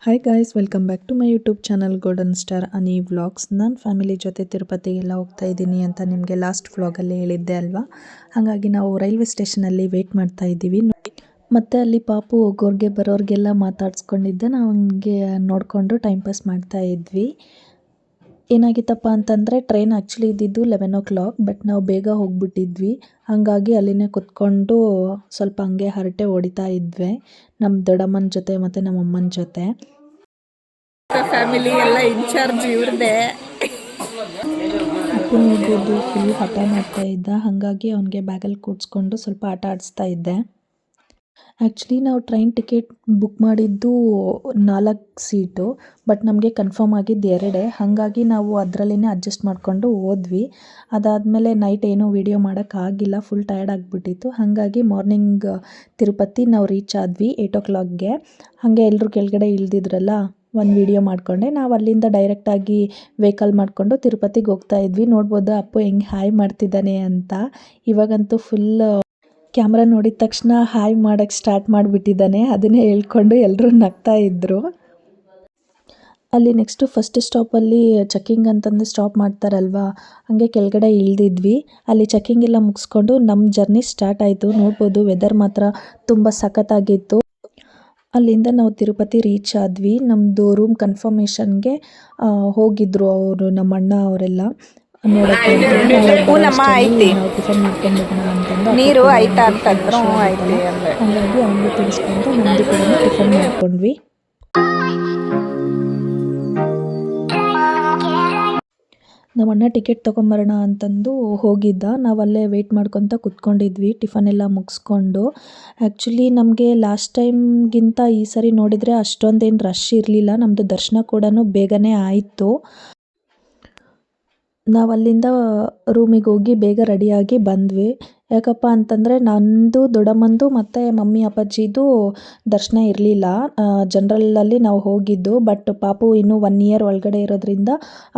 Hi guys, welcome back to my YouTube channel golden star ಅನಿ vlogs. ನಾನು family ಜೊತೆ ತಿರುಪತಿಗೆಲ್ಲ ಹೋಗ್ತಾ ಇದ್ದೀನಿ ಅಂತ ನಿಮಗೆ ಲಾಸ್ಟ್ ವ್ಲಾಗಲ್ಲಿ ಹೇಳಿದ್ದೆ ಅಲ್ವಾ. ಹಾಗಾಗಿ ನಾವು ರೈಲ್ವೆ ಸ್ಟೇಷನಲ್ಲಿ ವೆಯ್ಟ್ ಮಾಡ್ತಾ ಇದ್ದೀವಿ. ಮತ್ತು ಅಲ್ಲಿ ಪಾಪು ಹೋಗೋರಿಗೆ ಬರೋರಿಗೆಲ್ಲ ಮಾತಾಡ್ಸ್ಕೊಂಡಿದ್ದೆ. ನಾವು ಹಂಗೆ ನೋಡಿಕೊಂಡು ಟೈಮ್ ಪಾಸ್ ಮಾಡ್ತಾ ಇದ್ವಿ. ಏನಾಗಿತ್ತಪ್ಪ ಅಂತಂದರೆ ಟ್ರೈನ್ ಆ್ಯಕ್ಚುಲಿ ಇದ್ದಿದ್ದು 11 o'clock, ಬಟ್ ನಾವು ಬೇಗ ಹೋಗ್ಬಿಟ್ಟಿದ್ವಿ. ಹಾಗಾಗಿ ಅಲ್ಲಿನೇ ಕುತ್ಕೊಂಡು ಸ್ವಲ್ಪ ಹಂಗೆ ಹರಟೆ ಹೊಡಿತಾ ಇದ್ವಿ ನಮ್ಮ ದೊಡ್ಡಮ್ಮನ ಜೊತೆ ಮತ್ತು ನಮ್ಮ ಅಮ್ಮನ ಜೊತೆ. ಫ್ಯಾಮಿಲಿ ಎಲ್ಲ ಇನ್ಚಾರ್ಜ್ ಇವ್ರದೇ. ಅಪ್ಪನ ಹೋಗೋದು ಫುಲ್ ಹಠ ಮಾಡ್ತಾ ಇದ್ದ, ಹಾಗಾಗಿ ಅವನಿಗೆ ಬ್ಯಾಗಲ್ಲಿ ಕೂಡಿಸ್ಕೊಂಡು ಸ್ವಲ್ಪ ಆಟ ಆಡಿಸ್ತಾ ಇದ್ದೆ. ಆ್ಯಕ್ಚುಲಿ ನಾವು ಟ್ರೈನ್ ಟಿಕೆಟ್ ಬುಕ್ ಮಾಡಿದ್ದು 4 ಸೀಟು, ಬಟ್ ನಮಗೆ ಕನ್ಫರ್ಮ್ ಆಗಿದ್ದು 2. ಹಾಗಾಗಿ ನಾವು ಅದರಲ್ಲೇ ಅಡ್ಜಸ್ಟ್ ಮಾಡಿಕೊಂಡು ಹೋದ್ವಿ. ಅದಾದಮೇಲೆ ನೈಟ್ ಏನೂ ವೀಡಿಯೋ ಮಾಡೋಕ್ಕಾಗಿಲ್ಲ, ಫುಲ್ ಟಯರ್ಡ್ ಆಗಿಬಿಟ್ಟಿತ್ತು. ಹಾಗಾಗಿ ಮಾರ್ನಿಂಗ್ ತಿರುಪತಿ ನಾವು ರೀಚ್ ಆದ್ವಿ 8 o'clockಗೆ. ಹಾಗೆ ಎಲ್ಲರೂ ಕೆಳಗಡೆ ಇಳಿದಿದ್ರಲ್ಲ, ಒಂದು ವೀಡಿಯೋ ಮಾಡಿಕೊಂಡೆ. ನಾವು ಅಲ್ಲಿಂದ ಡೈರೆಕ್ಟಾಗಿ ವೆಹಿಕಲ್ ಮಾಡಿಕೊಂಡು ತಿರುಪತಿಗೆ ಹೋಗ್ತಾ ಇದ್ವಿ. ನೋಡ್ಬೋದು ಅಪ್ಪು ಹೆಂಗೆ ಹಾಯ್ ಮಾಡ್ತಿದ್ದಾನೆ ಅಂತ. ಇವಾಗಂತೂ ಫುಲ್ ಕ್ಯಾಮ್ರಾ ನೋಡಿದ ತಕ್ಷಣ ಹಾಯ್ ಮಾಡೋಕ್ಕೆ ಸ್ಟಾರ್ಟ್ ಮಾಡಿಬಿಟ್ಟಿದ್ದಾನೆ. ಅದನ್ನೇ ಹೇಳ್ಕೊಂಡು ಎಲ್ಲರೂ ನಗ್ತಾ ಇದ್ದರು. ಅಲ್ಲಿ ನೆಕ್ಸ್ಟು ಫಸ್ಟ್ ಸ್ಟಾಪಲ್ಲಿ ಚೆಕ್ಕಿಂಗ್ ಅಂತಂದು ಸ್ಟಾಪ್ ಮಾಡ್ತಾರಲ್ವ, ಹಾಗೆ ಕೆಳಗಡೆ ಇಳಿದಿದ್ವಿ. ಅಲ್ಲಿ ಚೆಕ್ಕಿಂಗ್ ಎಲ್ಲ ಮುಗಿಸ್ಕೊಂಡು ನಮ್ಮ ಜರ್ನಿ ಸ್ಟಾರ್ಟ್ ಆಯಿತು. ನೋಡ್ಬೋದು ವೆದರ್ ಮಾತ್ರ ತುಂಬ ಸಖತ್ತಾಗಿತ್ತು. ಅಲ್ಲಿಂದ ನಾವು ತಿರುಪತಿ ರೀಚ್ ಆದ್ವಿ. ನಮ್ಮದು ರೂಮ್ ಕನ್ಫರ್ಮೇಷನ್ಗೆ ಹೋಗಿದ್ರು ಅವರು, ನಮ್ಮ ಅಣ್ಣ ಅವರೆಲ್ಲ ನೋಡೋಕ್ಕೆ. ನಾವು ಟಿಫನ್ ಮಾಡ್ಕೊಂಡು ಹೋಗೋಣ ಅಂತಂದು ನೀರು ಆಯ್ತಾ ಅಂತಂದ್ರು. ಹಾಗಾಗಿ ಅವನಿಗೆ ತಿಳಿಸ್ಕೊಂಡು ನಮ್ಮದು ಕೂಡ ಟಿಫನ್ ಮಾಡ್ಕೊಂಡ್ವಿ. ನಮ್ಮ ಅಣ್ಣ ಟಿಕೆಟ್ ತೊಗೊಂಬರೋಣ ಅಂತಂದು ಹೋಗಿದ್ದ. ನಾವು ಅಲ್ಲೇ ವೆಯ್ಟ್ ಮಾಡ್ಕೊತ ಕುತ್ಕೊಂಡಿದ್ವಿ ಟಿಫನ್ ಎಲ್ಲ ಮುಗಿಸ್ಕೊಂಡು. ಆ್ಯಕ್ಚುಲಿ ನಮಗೆ ಲಾಸ್ಟ್ ಟೈಮ್ಗಿಂತ ಈ ಸರಿ ನೋಡಿದರೆ ಅಷ್ಟೊಂದೇನು ರಶ್ ಇರಲಿಲ್ಲ. ನಮ್ಮದು ದರ್ಶನ ಕೂಡ ಬೇಗನೆ ಆಯಿತು. ನಾವು ಅಲ್ಲಿಂದ ರೂಮಿಗೆ ಹೋಗಿ ಬೇಗ ರೆಡಿಯಾಗಿ ಬಂದ್ವಿ. ಯಾಕಪ್ಪ ಅಂತಂದರೆ ನಂದು, ದೊಡ್ಡಮ್ಮಂದು ಮತ್ತು ಮಮ್ಮಿ ಅಪ್ಪಾಜಿದು ದರ್ಶನ ಇರಲಿಲ್ಲ. ಜನರಲಲ್ಲಿ ನಾವು ಹೋಗಿದ್ದು, ಬಟ್ ಪಾಪು ಇನ್ನೂ 1 year ಒಳಗಡೆ ಇರೋದ್ರಿಂದ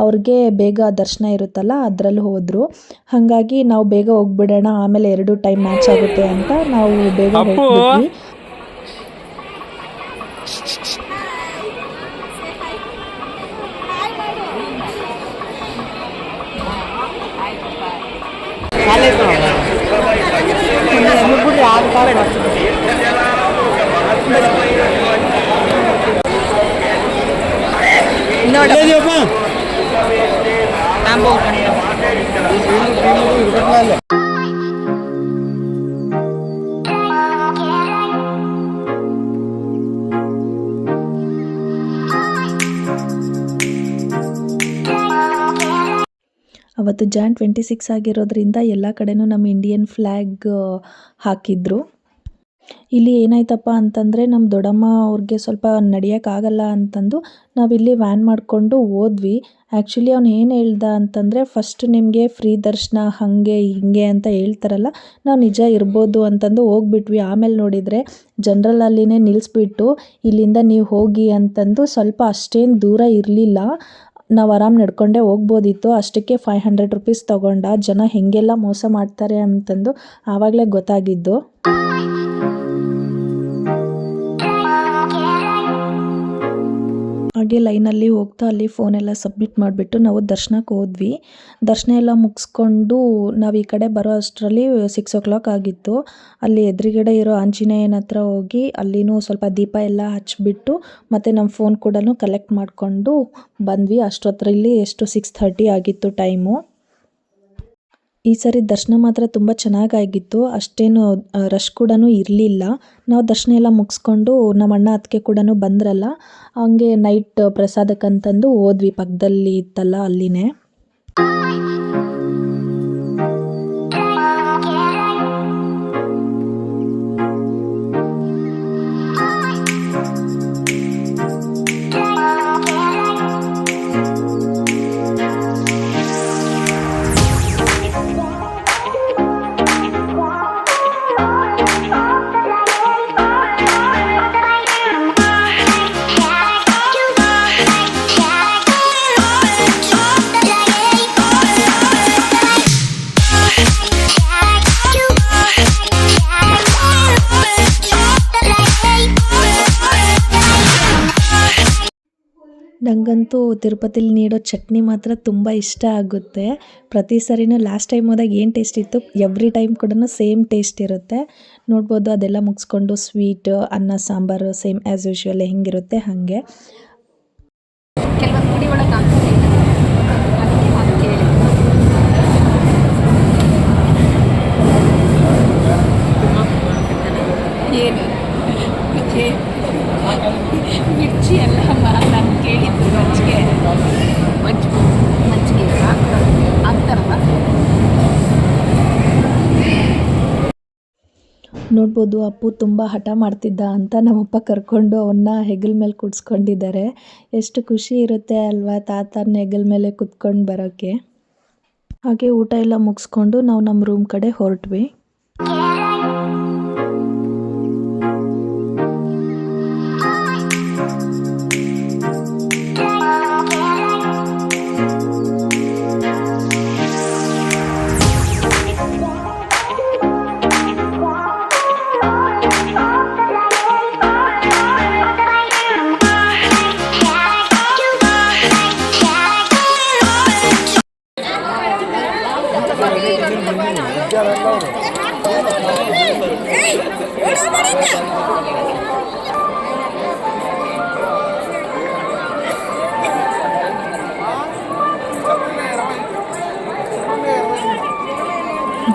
ಅವ್ರಿಗೆ ಬೇಗ ದರ್ಶನ ಇರುತ್ತಲ್ಲ, ಅದರಲ್ಲಿ ಹೋದರು. ಹಾಗಾಗಿ ನಾವು ಬೇಗ ಹೋಗ್ಬಿಡೋಣ, ಆಮೇಲೆ 2 ಟೈಮ್ ಮ್ಯಾಚ್ ಆಗುತ್ತೆ ಅಂತ ನಾವು ಬೇಗ ಹೋಗ್ಬಿಟ್ವಿ. ಅವತ್ತು Jan 26 ಆಗಿರೋದ್ರಿಂದ ಎಲ್ಲ ಕಡೆನೂ ನಮ್ಮ ಇಂಡಿಯನ್ ಫ್ಲ್ಯಾಗ್ ಹಾಕಿದ್ರು. ಇಲ್ಲಿ ಏನಾಯ್ತಪ್ಪ ಅಂತಂದರೆ ನಮ್ಮ ದೊಡ್ಡಮ್ಮ ಅವ್ರಿಗೆ ಸ್ವಲ್ಪ ನಡೆಯೋಕ್ಕಾಗಲ್ಲ ಅಂತಂದು ನಾವಿಲ್ಲಿ ವ್ಯಾನ್ ಮಾಡಿಕೊಂಡು ಹೋದ್ವಿ. ಆ್ಯಕ್ಚುಲಿ ಅವ್ನು ಏನು ಹೇಳ್ದ ಅಂತಂದರೆ, ಫಸ್ಟ್ ನಿಮಗೆ ಫ್ರೀ ದರ್ಶನ ಹಾಗೆ ಹೀಗೆ ಅಂತ ಹೇಳ್ತಾರಲ್ಲ, ನಾವು ನಿಜ ಇರ್ಬೋದು ಅಂತಂದು ಹೋಗ್ಬಿಟ್ವಿ. ಆಮೇಲೆ ನೋಡಿದರೆ ಜನರಲಲ್ಲಿನೇ ನಿಲ್ಲಿಸ್ಬಿಟ್ಟು ಇಲ್ಲಿಂದ ನೀವು ಹೋಗಿ ಅಂತಂದು, ಸ್ವಲ್ಪ ಅಷ್ಟೇನು ದೂರ ಇರಲಿಲ್ಲ, ನಾವು ಆರಾಮ್ ನಡ್ಕೊಂಡೇ ಹೋಗ್ಬೋದಿತ್ತು. ಅಷ್ಟಕ್ಕೆ 500 rupees ತೊಗೊಂಡ. ಜನ ಹೇಗೆಲ್ಲ ಮೋಸ ಮಾಡ್ತಾರೆ ಅಂತಂದು ಆವಾಗಲೇ ಗೊತ್ತಾಗಿದ್ದು. ಹಾಗೆ ಲೈನಲ್ಲಿ ಹೋಗ್ತಾ ಅಲ್ಲಿ ಫೋನೆಲ್ಲ ಸಬ್ಮಿಟ್ ಮಾಡಿಬಿಟ್ಟು ನಾವು ದರ್ಶನಕ್ಕೆ ಹೋದ್ವಿ. ದರ್ಶನ ಎಲ್ಲ ಮುಗಿಸ್ಕೊಂಡು ನಾವು ಈ ಕಡೆ ಬರೋ ಅಷ್ಟರಲ್ಲಿ 6 o'clock ಆಗಿತ್ತು. ಅಲ್ಲಿ ಎದುರುಗಡೆ ಇರೋ ಆಂಜನೇಯನ ಹತ್ರ ಹೋಗಿ ಅಲ್ಲಿನೂ ಸ್ವಲ್ಪ ದೀಪ ಎಲ್ಲ ಹಚ್ಬಿಟ್ಟು ಮತ್ತು ನಮ್ಮ ಫೋನ್ ಕೂಡ ಕಲೆಕ್ಟ್ ಮಾಡಿಕೊಂಡು ಬಂದ್ವಿ. ಅಷ್ಟೊತ್ತರಲ್ಲಿ 6:30 ಆಗಿತ್ತು ಟೈಮು. ಈ ಸರಿ ದರ್ಶನ ಮಾತ್ರ ತುಂಬ ಚೆನ್ನಾಗಾಗಿತ್ತು. ಅಷ್ಟೇನು ರಶ್ ಕೂಡ ಇರಲಿಲ್ಲ. ನಾವು ದರ್ಶನ ಎಲ್ಲ ಮುಗಿಸ್ಕೊಂಡು ನಮ್ಮ ಅಣ್ಣ ಅತ್ತಿಗೆ ಕೂಡ ಬಂದ್ರಲ್ಲ, ಹಂಗೆ ನೈಟ್ ಪ್ರಸಾದಕ್ಕಂತಂದು ಹೋದ್ವಿ. ಪಕ್ಕದಲ್ಲಿ ಇತ್ತಲ್ಲ ಅಲ್ಲಿನೇ. ನನಗಂತೂ ತಿರುಪತಿಲಿ ನೀಡೋ ಚಟ್ನಿ ಮಾತ್ರ ತುಂಬ ಇಷ್ಟ ಆಗುತ್ತೆ. ಪ್ರತಿ ಸರಿನೂ ಲಾಸ್ಟ್ ಟೈಮ್ ಹೋದಾಗ ಏನು ಟೇಸ್ಟ್ ಇತ್ತು ಎವ್ರಿ ಟೈಮ್ ಕೂಡ ಸೇಮ್ ಟೇಸ್ಟ್ ಇರುತ್ತೆ. ನೋಡ್ಬೋದು ಅದೆಲ್ಲ ಮುಗಿಸ್ಕೊಂಡು ಸ್ವೀಟ್ ಅನ್ನ ಸಾಂಬಾರು ಸೇಮ್ ಆ್ಯಸ್ ಯೂಶ್ವಲ್ ಹೆಂಗಿರುತ್ತೆ ಹಾಗೆ. ಕೆಲವೊಂದು ಗುಡಿ ಒಳಗೆ ಆಗ್ತದೆ ಅದಕ್ಕೆ ನಾನು ಕೇಳಿ ಏನು ಮಿರ್ಚಿ ಎಲ್ಲ ನಾನು ಕೇಳಿದ್ದು ಮಜ್ಜಿಗೆ ಆಗ್ತಾರಲ್ಲ. ನೋಡ್ಬೋದು ಅಪ್ಪು ತುಂಬ ಹಠ ಮಾಡ್ತಿದ್ದ ಅಂತ ನಮ್ಮಪ್ಪ ಕರ್ಕೊಂಡು ಅವನ್ನ ಹೆಗಲ ಮೇಲೆ ಕೂಡ್ಸ್ಕೊಂಡಿದ್ದಾರೆ. ಎಷ್ಟು ಖುಷಿ ಇರುತ್ತೆ ಅಲ್ವಾ ತಾತನ ಹೆಗಲ ಮೇಲೆ ಕುತ್ಕೊಂಡು ಬರೋಕ್ಕೆ. ಹಾಗೆ ಊಟ ಎಲ್ಲ ಮುಗಿಸ್ಕೊಂಡು ನಾವು ನಮ್ಮ ರೂಮ್ ಕಡೆ ಹೊರಟ್ವಿ.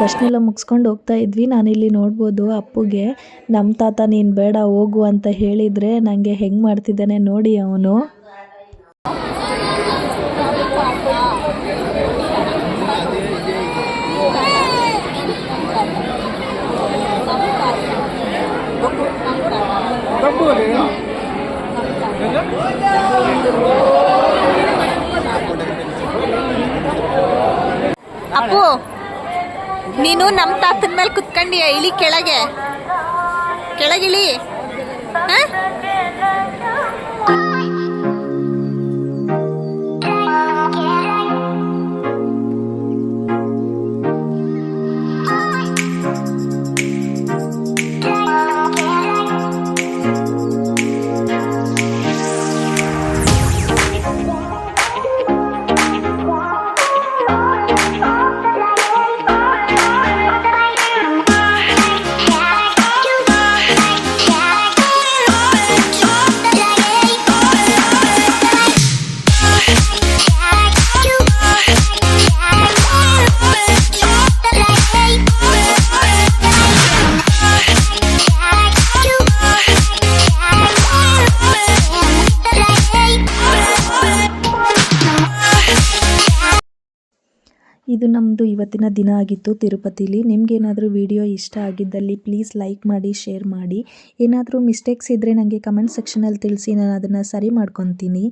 ದರ್ಶನ ಎಲ್ಲ ಮುಗಿಸ್ಕೊಂಡು ಹೋಗ್ತಾ ಇದ್ವಿ. ನಾನಿಲ್ಲಿ ನೋಡ್ಬೋದು ಅಪ್ಪುಗೆ ನಮ್ಮ ತಾತ ನೀನು ಬೇಡ ಹೋಗು ಅಂತ ಹೇಳಿದರೆ ನನಗೆ ಹೆಂಗೆ ಮಾಡ್ತಿದ್ದಾನೆ ನೋಡಿ ಅವನು. ಅಪ್ಪು ನೀನು ನಮ್ಮ ತಾತನ ಮೇಲೆ ಕುತ್ಕೊಂಡಿಯ, ಇಳಿ ಕೆಳಗೆ, ಕೆಳಗಿಳಿ. ಇದು ನಮ್ಮದು ಇವತ್ತಿನ ದಿನ ಆಗಿತ್ತು ತಿರುಪತಿಲಿ. ನಿಮಗೇನಾದರೂ ವಿಡಿಯೋ ಇಷ್ಟ ಆಗಿದ್ದಲ್ಲಿ ಪ್ಲೀಸ್ ಲೈಕ್ ಮಾಡಿ, ಶೇರ್ ಮಾಡಿ. ಏನಾದರೂ ಮಿಸ್ಟೇಕ್ಸ್ ಇದ್ದರೆ ನನಗೆ ಕಮೆಂಟ್ ಸೆಕ್ಷನಲ್ಲಿ ತಿಳಿಸಿ, ನಾನು ಅದನ್ನು ಸರಿ ಮಾಡ್ಕೊತೀನಿ.